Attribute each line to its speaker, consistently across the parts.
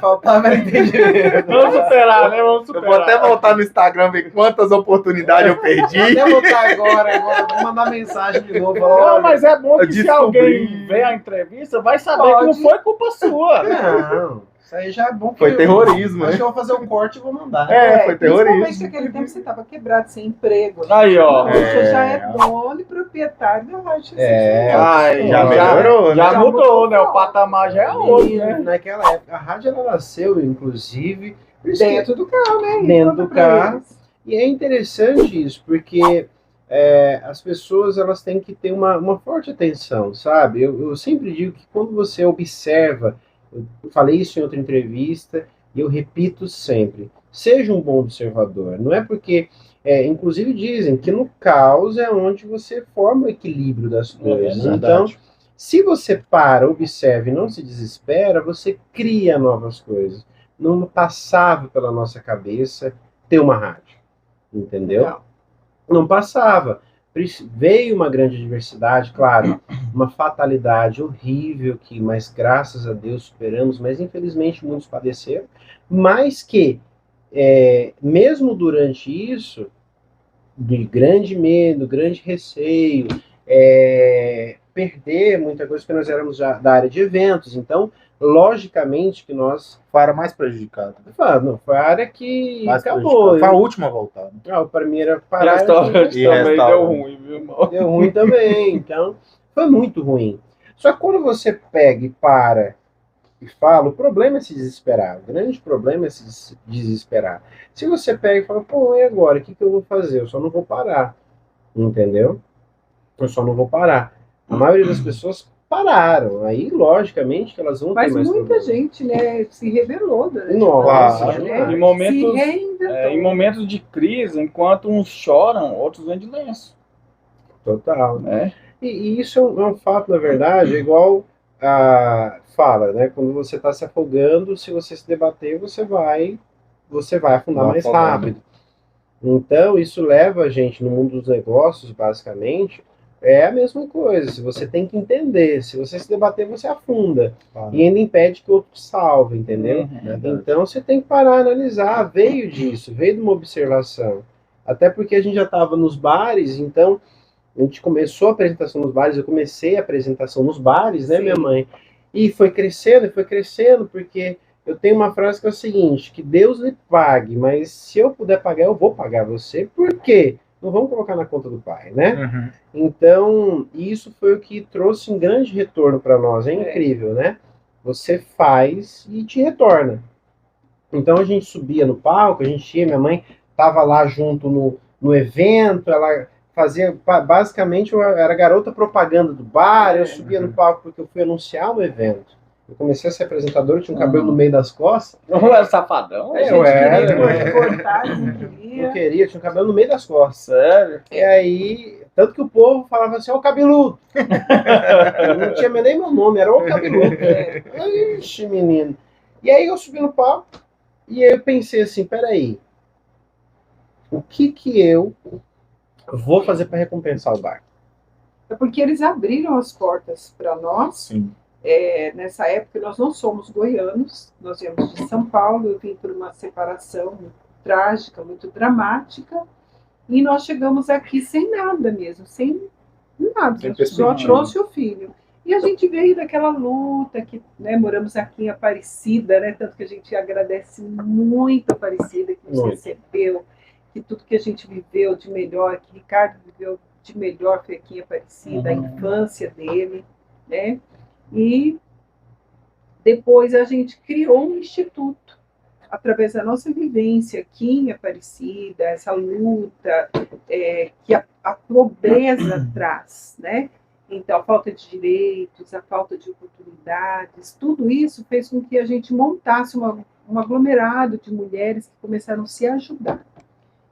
Speaker 1: Faltava entendimento.
Speaker 2: Vamos superar, né? Vamos superar.
Speaker 3: Eu vou até voltar no Instagram ver quantas oportunidades eu perdi.
Speaker 1: Vou até voltar agora, vou mandar mensagem de novo.
Speaker 2: Não, mas é bom
Speaker 3: eu
Speaker 2: que se
Speaker 3: descobri.
Speaker 2: alguém ver a entrevista, vai saber que não
Speaker 1: Pode.
Speaker 2: foi culpa sua.
Speaker 1: Não, isso aí já é bom.
Speaker 3: Foi terrorismo,
Speaker 1: Acho
Speaker 3: né?
Speaker 1: que eu vou fazer um corte e vou mandar.
Speaker 3: Foi
Speaker 4: Principalmente
Speaker 3: terrorismo.
Speaker 4: naquele tempo você estava quebrado, sem emprego.
Speaker 2: Aí, ó.
Speaker 4: Não, você já é dono e proprietário da Rádio
Speaker 2: Ai,
Speaker 3: já melhorou,
Speaker 2: já
Speaker 3: né?
Speaker 2: mudou, né? O patamar já é outro, né?
Speaker 1: Naquela época, a rádio ela nasceu, inclusive,
Speaker 4: Dentro do carro, né?
Speaker 1: Dentro
Speaker 4: Conta
Speaker 1: do
Speaker 4: pra
Speaker 1: carro.
Speaker 4: eles.
Speaker 1: E é interessante isso, porque as pessoas elas têm que ter uma forte atenção, sabe? Eu sempre digo que quando você observa, eu falei isso em outra entrevista, e eu repito sempre, seja um bom observador. Não é porque, inclusive dizem que no caos é onde você forma o equilíbrio das coisas. Então, se você para, observa e não se desespera, você cria novas coisas. Não passava pela nossa cabeça ter uma rádio, entendeu? Não passava. Veio uma grande diversidade, claro, uma fatalidade horrível, mas graças a Deus superamos, mas infelizmente muitos padeceram, mas que, mesmo durante isso, de grande medo, grande receio, perder muita coisa, porque nós éramos já da área de eventos, então, logicamente que nós...
Speaker 3: Foi a área mais prejudicada.
Speaker 1: Não, foi a área que
Speaker 3: Mais
Speaker 1: acabou.
Speaker 3: Foi a última a voltar. Né?
Speaker 1: O primeiro parar...
Speaker 2: Restaurante
Speaker 3: E
Speaker 2: também deu
Speaker 3: restaurante.
Speaker 2: ruim, viu, irmão?
Speaker 1: Deu ruim também, então foi muito ruim. Só que quando você pega e para e fala, o problema é se desesperar. O grande problema é se desesperar. Se você pega e fala, pô, e agora? O que eu vou fazer? Eu só não vou parar. Entendeu? Eu só não vou parar. A maioria das pessoas pararam. Aí, logicamente, que elas vão ter
Speaker 4: Mas
Speaker 1: mais
Speaker 4: muita
Speaker 1: problemas.
Speaker 4: gente, né, se rebelou durante
Speaker 1: Nossa,
Speaker 4: a pandemia, né?
Speaker 2: Em momentos,
Speaker 4: Se reinventou.
Speaker 2: em momentos de crise, enquanto uns choram, outros vêm de lenço.
Speaker 1: Total.
Speaker 2: Né?
Speaker 1: E isso é um fato, na verdade, é igual fala, né? Quando você está se afogando, se você se debater, você vai afundar
Speaker 3: Vai
Speaker 1: mais
Speaker 3: afogando.
Speaker 1: rápido. Então, isso leva a gente, no mundo dos negócios, basicamente, é a mesma coisa. Se você tem que entender, se você se debater, você afunda. E ainda impede que o outro salve, entendeu? Então, você tem que parar, analisar. Veio disso, veio de uma observação. Até porque a gente já estava nos bares, então... A gente começou a apresentação nos bares, eu comecei a apresentação nos bares, né,
Speaker 4: Sim.
Speaker 1: minha mãe? E foi crescendo, porque eu tenho uma frase que é o seguinte, que Deus lhe pague, mas se eu puder pagar, eu vou pagar você. Por quê? Não vamos colocar na conta do pai, né? Então, isso foi o que trouxe um grande retorno para nós. É incrível, né? Você faz e te retorna. Então, a gente subia no palco, minha mãe estava lá junto no evento, ela... fazia, basicamente, eu era garota propaganda do bar, eu subia no palco porque eu fui anunciar no evento. Eu comecei a ser apresentador, eu tinha um cabelo no meio das costas.
Speaker 2: Não era safadão?
Speaker 1: Eu era.
Speaker 4: Queria cortar, não queria.
Speaker 1: Eu queria, eu tinha um cabelo no meio das costas.
Speaker 2: Sério?
Speaker 1: E aí, tanto que o povo falava assim, ó o cabeludo. Eu não tinha nem meu nome, era o cabeludo. Ixi, menino. E aí eu subi no palco, e aí eu pensei assim, peraí, o que eu vou fazer para recompensar o bar?
Speaker 4: É porque eles abriram as portas para nós.
Speaker 3: Sim.
Speaker 4: Nessa época, nós não somos goianos, nós viemos de São Paulo, eu vim por uma separação muito trágica, muito dramática, e nós chegamos aqui sem nada mesmo, sem nada,
Speaker 3: Sem
Speaker 4: só
Speaker 3: perspectiva.
Speaker 4: trouxe o filho. E a gente veio daquela luta, que moramos aqui em Aparecida, né, tanto que a gente agradece muito a Aparecida, que nos
Speaker 1: Muito.
Speaker 4: recebeu, que tudo que a gente viveu de melhor, que Ricardo viveu de melhor foi aqui em Aparecida, a infância dele, né? E depois a gente criou um instituto, através da nossa vivência aqui em Aparecida, essa luta que a pobreza traz, né? Então, a falta de direitos, a falta de oportunidades, tudo isso fez com que a gente montasse um aglomerado de mulheres que começaram a se ajudar.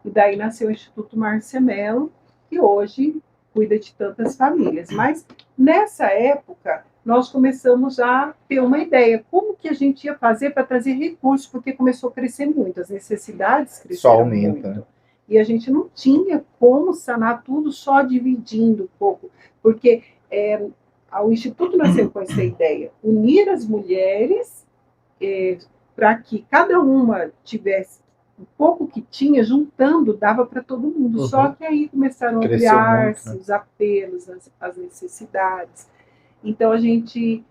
Speaker 4: E daí nasceu o Instituto Márcia Mello, que hoje cuida de tantas famílias. Mas, nessa época, nós começamos a ter uma ideia. Como que a gente ia fazer para trazer recursos? Porque começou a crescer muito, as necessidades cresceram
Speaker 3: Só aumenta,
Speaker 4: muito.
Speaker 3: né?
Speaker 4: E a gente não tinha como sanar tudo só dividindo um pouco. Porque o Instituto nasceu com essa ideia, unir as mulheres para que cada uma tivesse um pouco que tinha, juntando, dava para todo mundo. Só que aí começaram a
Speaker 3: Cresceu
Speaker 4: ampliar-se
Speaker 3: muito, né?
Speaker 4: os apelos, as necessidades. Então, a gente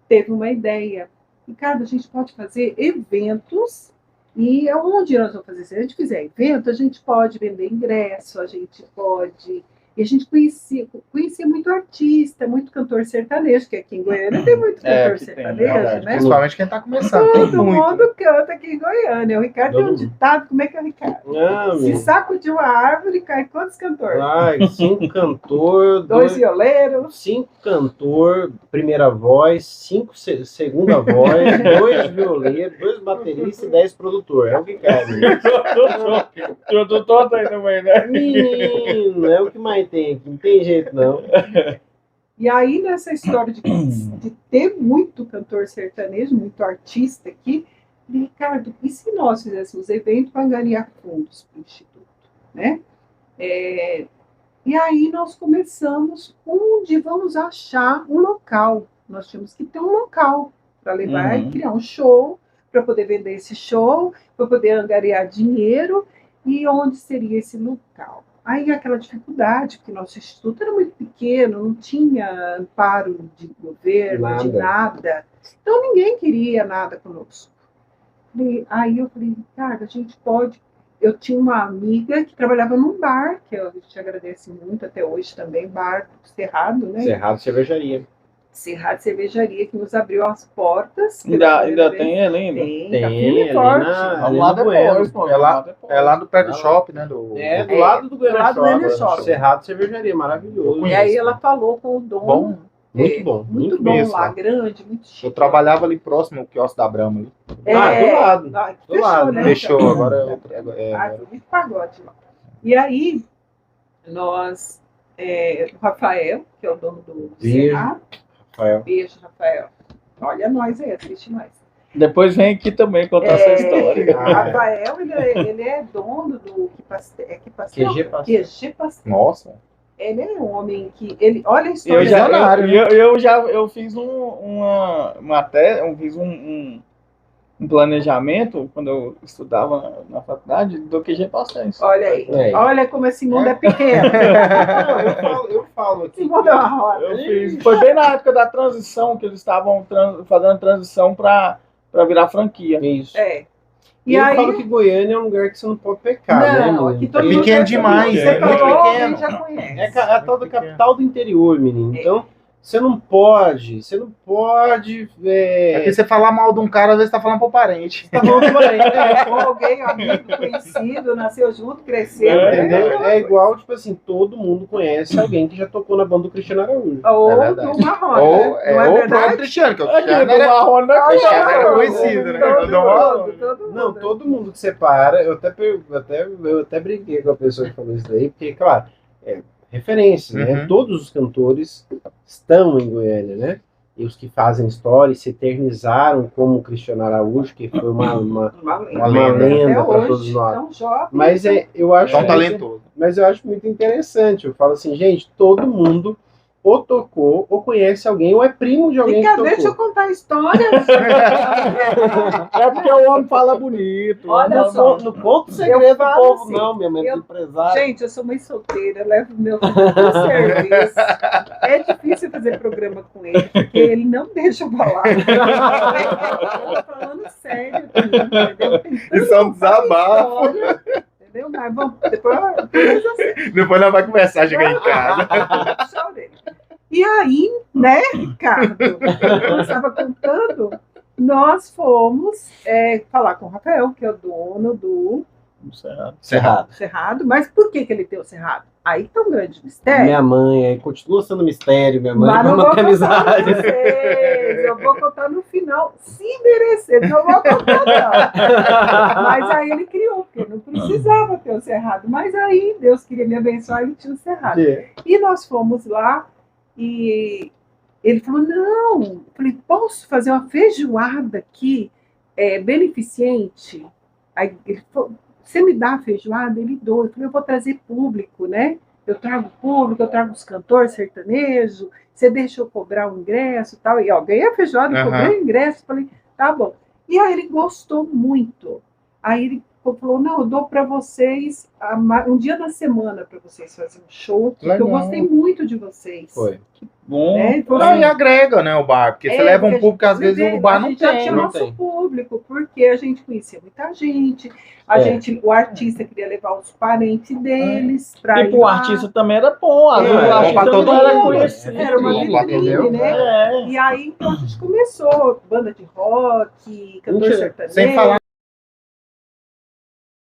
Speaker 4: teve uma ideia. Ricardo, a gente pode fazer eventos, e onde nós vamos fazer? Se a gente fizer evento, a gente pode vender ingresso, a gente pode... E a gente conhecia muito artista, muito cantor sertanejo, que aqui em Goiânia tem muito cantor
Speaker 2: aqui tem,
Speaker 4: sertanejo,
Speaker 3: Verdade.
Speaker 4: né?
Speaker 3: Principalmente quem tá começando. Tem
Speaker 4: Todo
Speaker 3: muito.
Speaker 4: mundo canta aqui em Goiânia. O Ricardo tem um ditado, como é que é o Ricardo?
Speaker 1: Não,
Speaker 4: Se saco de uma árvore, cai quantos cantores?
Speaker 1: Ai, 5 cantor,
Speaker 4: Dois violeiros.
Speaker 1: 5 cantor, primeira voz, 5 segunda voz, 2 violeiros, 2 bateristas e 10 produtor. É o que cai, menino.
Speaker 2: Produtor tá aí também, né?
Speaker 1: Menino, é o que mais tem aqui, não tem jeito não.
Speaker 4: E aí, nessa história de ter muito cantor sertanejo, muito artista aqui, Ricardo, e se nós fizéssemos evento para angariar fundos para o Instituto, né? E aí nós começamos, onde vamos achar um local? Nós tínhamos que ter um local para levar e criar um show, para poder vender esse show, para poder angariar dinheiro, e onde seria esse local? Aí aquela dificuldade, porque nosso instituto era muito pequeno, não tinha amparo de governo, de nada. Então ninguém queria nada conosco. Aí eu falei, Ricardo, a gente pode... Eu tinha uma amiga que trabalhava num bar, que a gente agradece muito até hoje também, bar Cerrado, né?
Speaker 1: Cerrado Cervejaria.
Speaker 4: Cerrado Cervejaria, que nos abriu as portas.
Speaker 2: Ainda tem ele ainda?
Speaker 4: Tem, tá firme e
Speaker 1: ali
Speaker 4: forte.
Speaker 2: Vamos lá depois, pô.
Speaker 3: É lá do pé do shopping, né?
Speaker 1: do lado do Goiânia
Speaker 4: lado do Goiânia Shopping.
Speaker 1: Cerrado Cervejaria, maravilhoso.
Speaker 4: E aí ela falou com o dono.
Speaker 3: Bom.
Speaker 1: Muito bom.
Speaker 4: Muito bom
Speaker 3: mesmo.
Speaker 4: lá, grande, muito chique.
Speaker 3: Eu trabalhava ali próximo ao quiosque da Brahma. Ali.
Speaker 1: Do lado.
Speaker 4: Fechou,
Speaker 1: lado,
Speaker 4: né?
Speaker 3: Fechou, agora é
Speaker 4: Foi muito pagode lá. E aí, nós, o Rafael, que é o dono do Cerrado, beijo, Rafael. Olha nós aí, assiste nós.
Speaker 2: Depois vem aqui também contar essa história.
Speaker 4: O Rafael, ele é dono do Que Pastel? QG Pastel.
Speaker 3: Nossa.
Speaker 4: Ele é um homem que... olha a
Speaker 2: Eu
Speaker 4: história.
Speaker 2: eu fiz fiz um planejamento quando eu estudava na faculdade do QG Pastéis.
Speaker 4: Olha aí. Olha como esse mundo é pequeno.
Speaker 1: Não, eu falo aqui.
Speaker 4: Esse mundo é uma roda.
Speaker 2: Eu fiz. Foi bem na época da transição que eles estavam fazendo a transição para virar franquia.
Speaker 1: Isso.
Speaker 4: E
Speaker 1: eu
Speaker 4: aí...
Speaker 1: falo que Goiânia é um lugar que você não pode pecar, né?
Speaker 4: Não, aqui todo
Speaker 3: É
Speaker 4: mundo
Speaker 3: pequeno demais,
Speaker 4: Você
Speaker 3: é muito
Speaker 4: falou,
Speaker 3: pequeno.
Speaker 4: alguém já conhece.
Speaker 1: É a tal da capital do interior, menino. Então, você não pode.
Speaker 3: Aqui você falar mal de um cara, às vezes tá falando pro parente.
Speaker 1: Tá bom,
Speaker 4: Ou alguém, amigo, conhecido, nasceu junto, cresceu.
Speaker 1: entendeu? É igual, tipo assim, todo mundo conhece alguém que já tocou na banda do Cristiano Araújo.
Speaker 4: Ou
Speaker 3: É verdade.
Speaker 4: do Marrone.
Speaker 3: Ou
Speaker 4: Não é
Speaker 3: o
Speaker 4: verdade?
Speaker 3: próprio Cristiano, que é o
Speaker 2: Aqui,
Speaker 3: Cristiano
Speaker 2: do Marrone, né?
Speaker 3: Cristiano era conhecido, né?
Speaker 4: Todo mundo.
Speaker 1: Não, todo mundo que separa, eu até brinquei com a pessoa que falou isso daí, porque, claro, referência, né?
Speaker 3: Uhum.
Speaker 1: Todos os cantores estão em Goiânia, né? E os que fazem história e se eternizaram como o Cristiano Araújo, que foi uma lenda
Speaker 4: Até
Speaker 1: para
Speaker 4: hoje,
Speaker 1: todos nós.
Speaker 4: tão jovem,
Speaker 1: Mas eu acho
Speaker 3: Tão talentoso.
Speaker 1: mas eu acho muito interessante. Eu falo assim, gente, todo mundo ou tocou, ou conhece alguém, ou é primo de alguém que
Speaker 4: Ricardo, deixa eu
Speaker 1: tocou.
Speaker 4: contar a história.
Speaker 2: É porque o homem fala bonito.
Speaker 4: Olha só.
Speaker 1: Não conta o segredo do
Speaker 4: falo
Speaker 1: povo,
Speaker 4: assim,
Speaker 1: não, minha mãe é empresária.
Speaker 4: Gente, eu sou mãe solteira, levo meu filho pro serviço. É difícil fazer programa com ele, porque ele não deixa eu falar. Eu tô falando sério aqui, entendeu?
Speaker 3: Isso é um desabafo.
Speaker 4: Entendeu? Mas vamos, depois
Speaker 3: Depois nós vamos conversar, chegar em casa.
Speaker 4: chorei. E aí, né, Ricardo, eu estava contando, nós fomos falar com o Rafael, que é o dono do Cerrado. Mas por que ele tem o Cerrado? Aí tá um grande mistério.
Speaker 1: Minha mãe, continua sendo mistério, minha mãe,
Speaker 4: Mas não
Speaker 1: vamos
Speaker 4: vou
Speaker 1: ter
Speaker 4: contar
Speaker 1: amizade.
Speaker 4: pra vocês. Eu vou contar no final, se merecer, não vou contar não. Mas aí ele criou, porque não precisava ter o Cerrado. Mas aí Deus queria me abençoar e ele tinha o Cerrado. E nós fomos lá e ele falou, não. Eu falei, posso fazer uma feijoada aqui, beneficente? Aí ele falou, você me dá a feijoada? Ele dou. Eu falei, eu vou trazer público, né? Eu trago público, eu trago os cantores sertanejos, você deixa eu cobrar o ingresso e tal. E ganhei a feijoada, cobrei o ingresso. Falei, tá bom. E aí ele gostou muito. Aí ele falou, não, eu dou para vocês um dia da semana para vocês fazerem um show, porque
Speaker 3: Legal.
Speaker 4: eu gostei muito de vocês.
Speaker 1: Foi.
Speaker 2: Bom.
Speaker 4: Né? Então,
Speaker 3: Não,
Speaker 4: assim,
Speaker 3: e agrega, né, o bar, porque você leva um público que às vezes o bar
Speaker 4: a
Speaker 3: não
Speaker 4: gente já
Speaker 3: tem.
Speaker 4: tinha
Speaker 1: não
Speaker 4: nosso
Speaker 1: tem.
Speaker 4: público, porque a gente conhecia muita gente, o artista queria levar os parentes deles para
Speaker 2: E pro artista também era bom, às vezes o
Speaker 3: bom pra
Speaker 2: artista
Speaker 3: todo
Speaker 2: não era
Speaker 3: mundo.
Speaker 2: conhecido.
Speaker 4: Era uma
Speaker 3: Bom pra todo
Speaker 4: vitrine,
Speaker 3: mundo.
Speaker 4: né?
Speaker 2: É.
Speaker 4: E aí, então, a gente começou, banda de rock, cantor
Speaker 1: Mentira.
Speaker 4: sertanejo.
Speaker 3: Sem falar